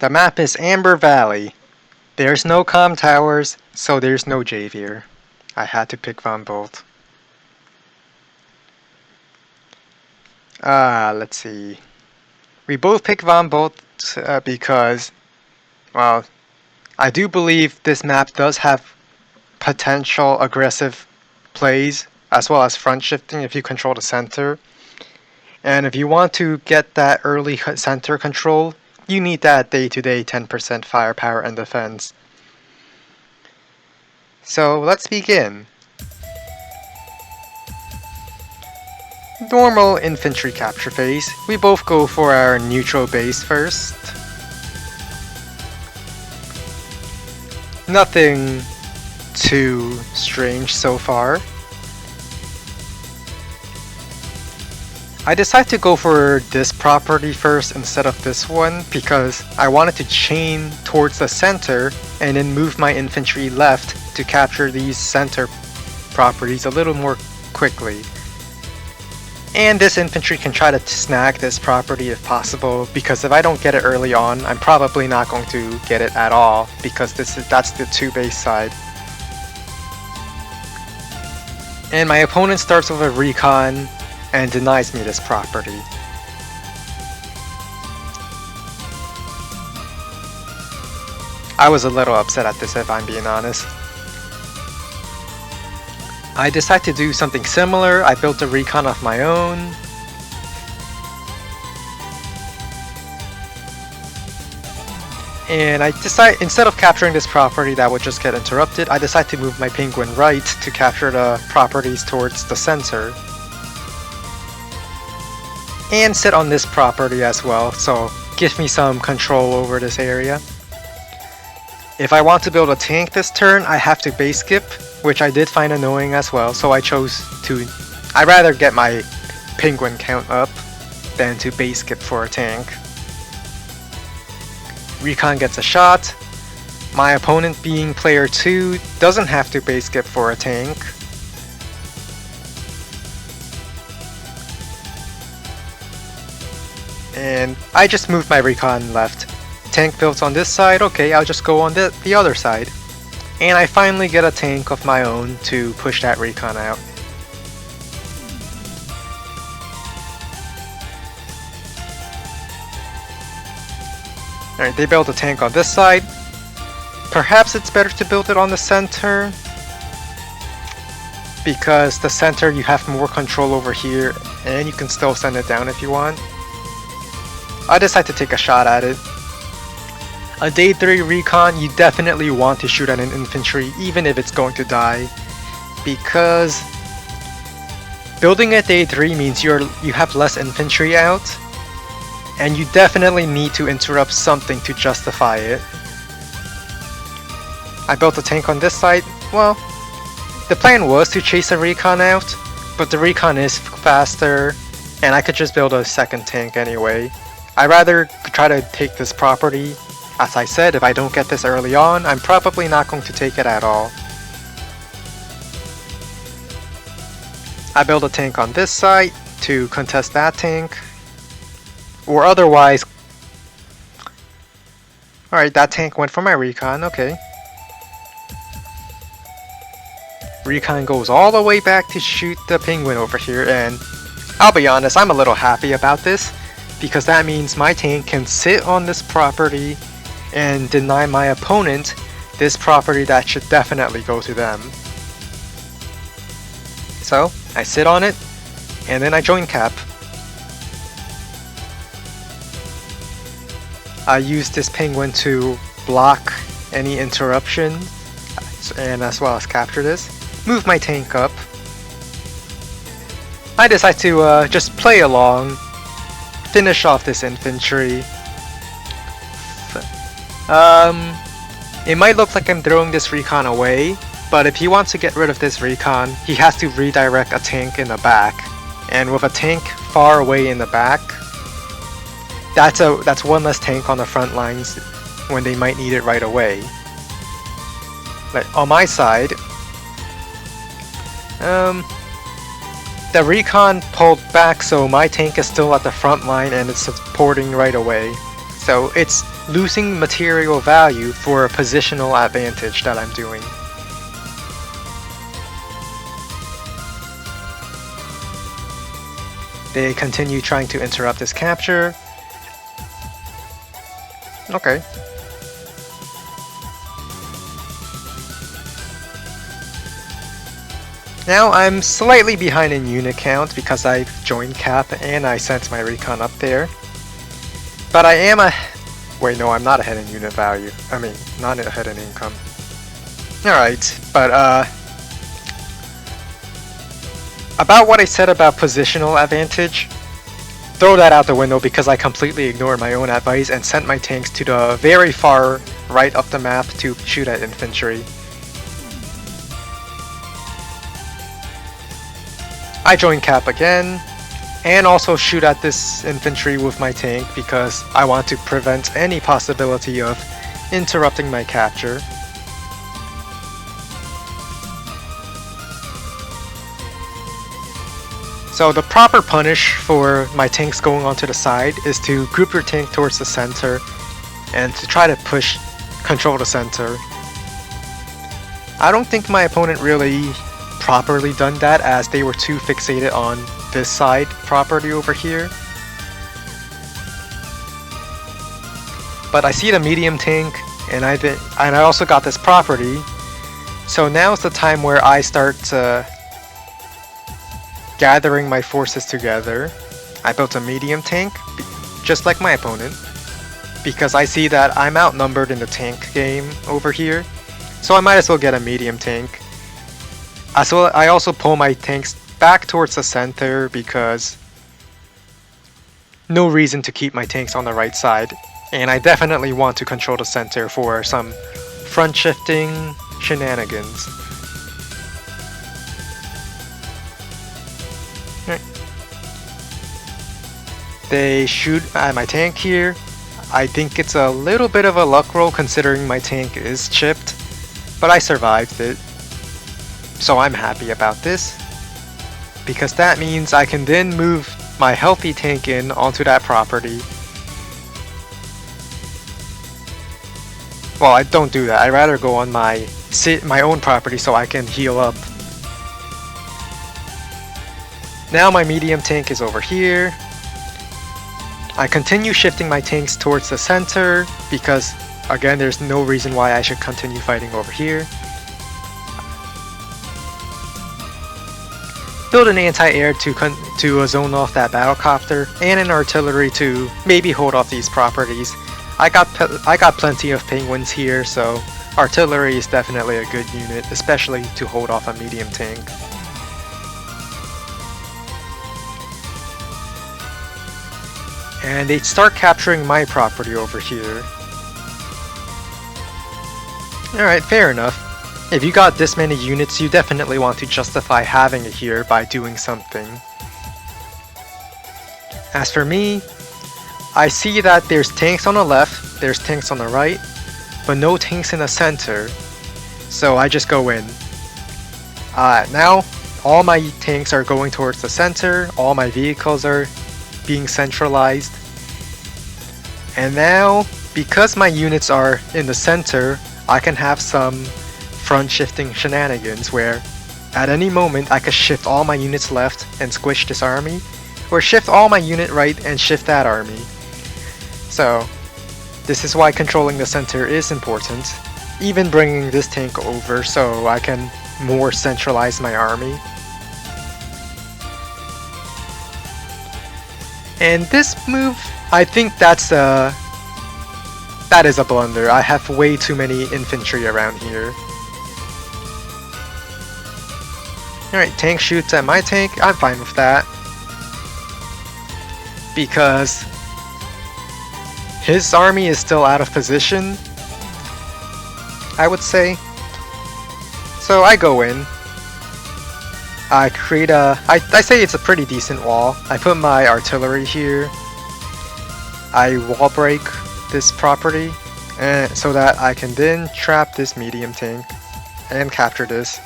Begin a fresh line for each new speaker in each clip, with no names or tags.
The map is Amber Valley. There's no comm towers, so there's no Javier. I had to pick Von Bolt. Let's see. We both picked Von Bolt because, well, I do believe this map does have potential aggressive plays as well as front shifting if you control the center. And if you want to get that early center control, you need that day-to-day 10% firepower and defense. So let's begin. Normal infantry capture phase. We both go for our neutral base first. Nothing too strange so far. I decided to go for this property first instead of this one because I wanted to chain towards the center and then move my infantry left to capture these center properties a little more quickly. And this infantry can try to snag this property if possible, because if I don't get it early on, I'm probably not going to get it at all, because that's the 2 base side. And my opponent starts with a recon and denies me this property. I was a little upset at this if I'm being honest. I decided to do something similar. I built a recon of my own. And I decide, instead of capturing this property that would just get interrupted, I decide to move my penguin right to capture the properties towards the center. And sit on this property as well, so give me some control over this area. If I want to build a tank this turn, I have to base skip, which I did find annoying as well, so I chose to... I'd rather get my penguin count up than to base skip for a tank. Recon gets a shot. My opponent, being player 2, doesn't have to base skip for a tank. And I just moved my recon left. Tank builds on this side, okay, I'll just go on the other side. And I finally get a tank of my own to push that recon out. Alright, they built a tank on this side. Perhaps it's better to build it on the center, because the center you have more control over here, and you can still send it down if you want. I decided to take a shot at it. A day 3 recon, you definitely want to shoot at an infantry even if it's going to die, because building at day 3 means you have less infantry out, and you definitely need to interrupt something to justify it. I built a tank on this side. Well, the plan was to chase a recon out, but the recon is faster, and I could just build a second tank anyway. I'd rather try to take this property. As I said, if I don't get this early on, I'm probably not going to take it at all. I build a tank on this side to contest that tank. Or otherwise... Alright, that tank went for my recon, okay. Recon goes all the way back to shoot the penguin over here, and I'll be honest, I'm a little happy about this, because that means my tank can sit on this property and deny my opponent this property that should definitely go to them. So, I sit on it, and then I join cap. I use this penguin to block any interruption, and as well as capture this. Move my tank up. I decide to just play along, finish off this infantry. It might look like I'm throwing this recon away, but if he wants to get rid of this recon, he has to redirect a tank in the back. And with a tank far away in the back, that's one less tank on the front lines when they might need it right away. Like on my side, the recon pulled back, so my tank is still at the front line and it's supporting right away. So it's losing material value for a positional advantage that I'm doing. They continue trying to interrupt this capture. Okay. Now I'm slightly behind in unit count because I've joined cap and I sent my recon up there. But I am a... Wait, no, I'm not ahead in unit value. I mean, not ahead in income. Alright, but about what I said about positional advantage, throw that out the window because I completely ignored my own advice and sent my tanks to the very far right of the map to shoot at infantry. I join cap again, and also shoot at this infantry with my tank because I want to prevent any possibility of interrupting my capture. So the proper punish for my tanks going onto the side is to group your tank towards the center and to try to control the center. I don't think my opponent really properly done that as they were too fixated on this side property over here. But I see the medium tank and I also got this property. So now is the time where I start gathering my forces together. I built a medium tank just like my opponent because I see that I'm outnumbered in the tank game over here. So I might as well get a medium tank. I also pull my tanks back towards the center because no reason to keep my tanks on the right side, and I definitely want to control the center for some front shifting shenanigans. Right. They shoot at my tank here. I think it's a little bit of a luck roll considering my tank is chipped, but I survived it. So I'm happy about this, because that means I can then move my healthy tank in onto that property. Well, I don't do that. I'd rather go on my own property so I can heal up. Now my medium tank is over here. I continue shifting my tanks towards the center because, again, there's no reason why I should continue fighting over here. Build an anti-air to zone off that battlecopter, and an artillery to maybe hold off these properties. I got plenty of penguins here, so artillery is definitely a good unit, especially to hold off a medium tank. And they start capturing my property over here. Alright, fair enough. If you got this many units, you definitely want to justify having it here by doing something. As for me, I see that there's tanks on the left, there's tanks on the right, but no tanks in the center, so I just go in. Now, all my tanks are going towards the center, all my vehicles are being centralized. And now, because my units are in the center, I can have some front shifting shenanigans where at any moment I could shift all my units left and squish this army, or shift all my unit right and shift that army. So this is why controlling the center is important, even bringing this tank over so I can more centralize my army. And this move, I think that is a blunder. I have way too many infantry around here. Alright, tank shoots at my tank, I'm fine with that. Because his army is still out of position, I would say. So I go in. I create I say it's a pretty decent wall. I put my artillery here. I wall break this property so that I can then trap this medium tank and capture this.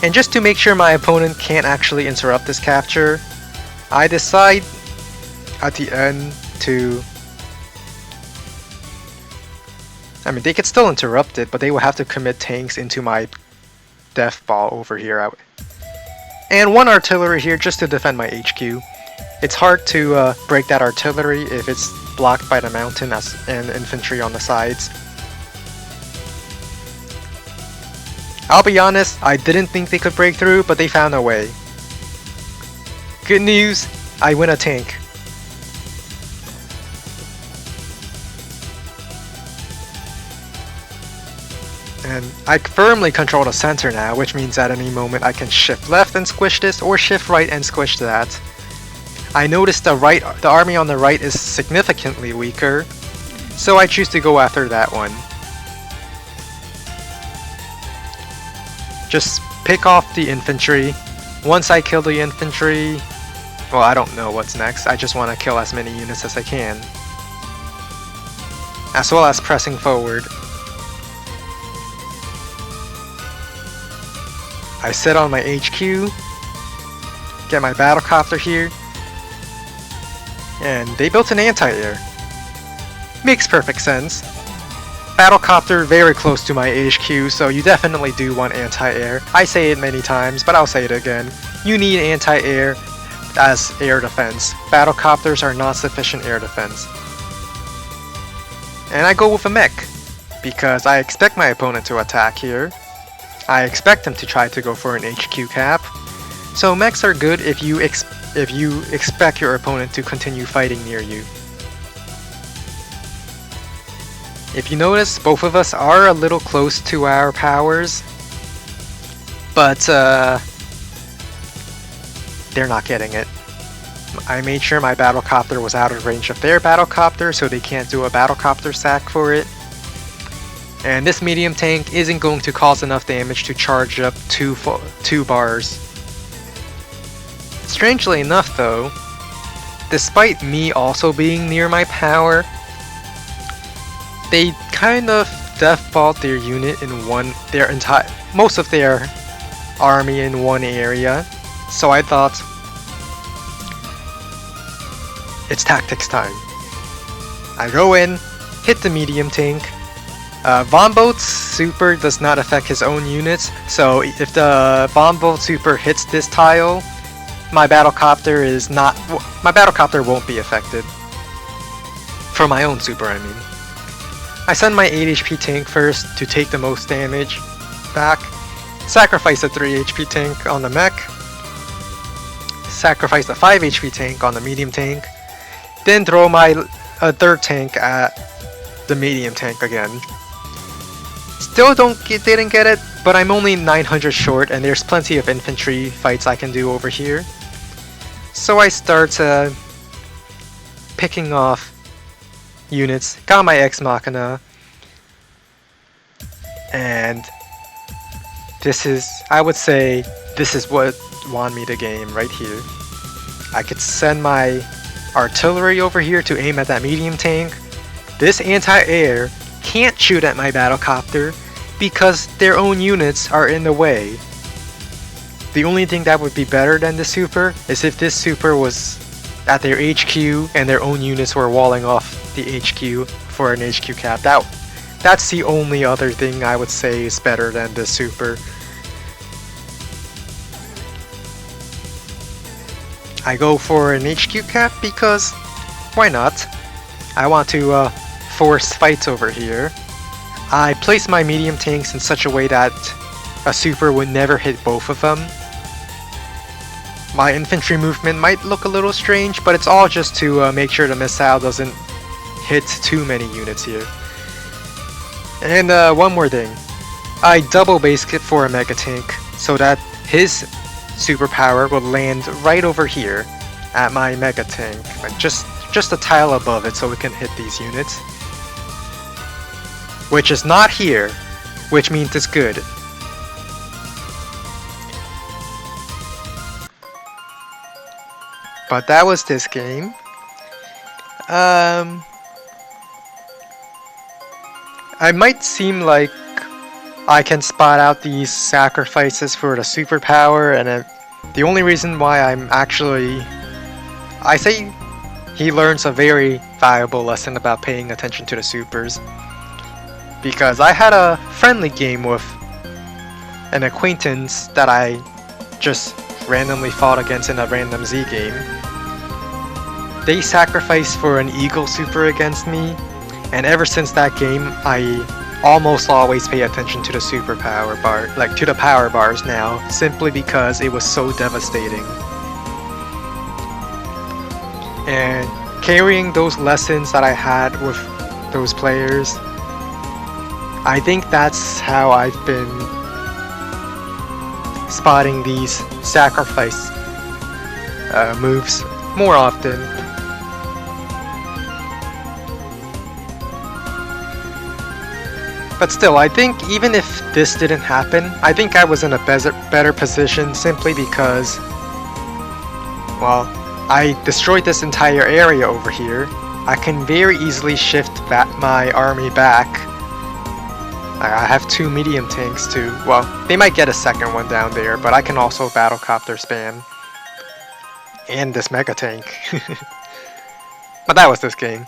And just to make sure my opponent can't actually interrupt this capture, I decide at the end to... I mean, they could still interrupt it, but they would have to commit tanks into my death ball over here. And one artillery here just to defend my HQ. It's hard to break that artillery if it's blocked by the mountain and infantry on the sides. I'll be honest, I didn't think they could break through, but they found a way. Good news, I win a tank. And I firmly control the center now, which means at any moment I can shift left and squish this, or shift right and squish that. I noticed the army on the right is significantly weaker, so I choose to go after that one. Just pick off the infantry. Once I kill the infantry, well, I don't know what's next. I just want to kill as many units as I can, as well as pressing forward. I sit on my HQ, get my battlecopter here, and they built an anti-air. Makes perfect sense. Battlecopter very close to my HQ, so you definitely do want anti-air. I say it many times, but I'll say it again. You need anti-air as air defense. Battlecopters are not sufficient air defense. And I go with a mech, because I expect my opponent to attack here. I expect him to try to go for an HQ cap. So mechs are good if you expect your opponent to continue fighting near you. If you notice, both of us are a little close to our powers, but they're not getting it. I made sure my battlecopter was out of range of their battlecopter, so they can't do a battlecopter sack for it. And this medium tank isn't going to cause enough damage to charge up two bars. Strangely enough though, despite me also being near my power, they kind of default their unit in most of their army in one area. So I thought, it's tactics time. I go in, hit the medium tank. Von Boat's super does not affect his own units, so if the Von Boat super hits this tile, my battlecopter won't be affected. For my own super, I mean. I send my 8 HP tank first to take the most damage back, sacrifice the 3 HP tank on the mech, sacrifice the 5 HP tank on the medium tank, then throw my third tank at the medium tank again. Still didn't get it, but I'm only 900 short and there's plenty of infantry fights I can do over here. So I start picking off units, got my Ex Machina, and I would say this is what won me the game right here. I could send my artillery over here to aim at that medium tank. This anti-air can't shoot at my battlecopter because their own units are in the way. The only thing that would be better than the super is if this super was at their HQ and their own units were walling off the HQ for an HQ cap. That's the only other thing I would say is better than the super. I go for an HQ cap because why not? I want to force fights over here. I place my medium tanks in such a way that a super would never hit both of them. My infantry movement might look a little strange, but it's all just to make sure the missile doesn't hit too many units here. And one more thing. I double base kit for a mega tank so that his superpower will land right over here at my mega tank, like just a tile above it so it can hit these units. Which is not here, which means it's good. But that was this game. I might seem like I can spot out these sacrifices for the superpower, and the only reason why I'm actually... I say he learns a very valuable lesson about paying attention to the supers. Because I had a friendly game with an acquaintance that I just randomly fought against in a random Z game. They sacrificed for an eagle super against me, and ever since that game, I almost always pay attention to the superpower bar, like to the power bars now, simply because it was so devastating. And carrying those lessons that I had with those players, I think that's how I've been spotting these sacrifice moves more often. But still, I think even if this didn't happen, I think I was in a better position simply because, well, I destroyed this entire area over here. I can very easily shift my army back. I have 2 medium tanks too. Well, they might get a second one down there, but I can also battlecopter spam. And this mega tank. But that was this game.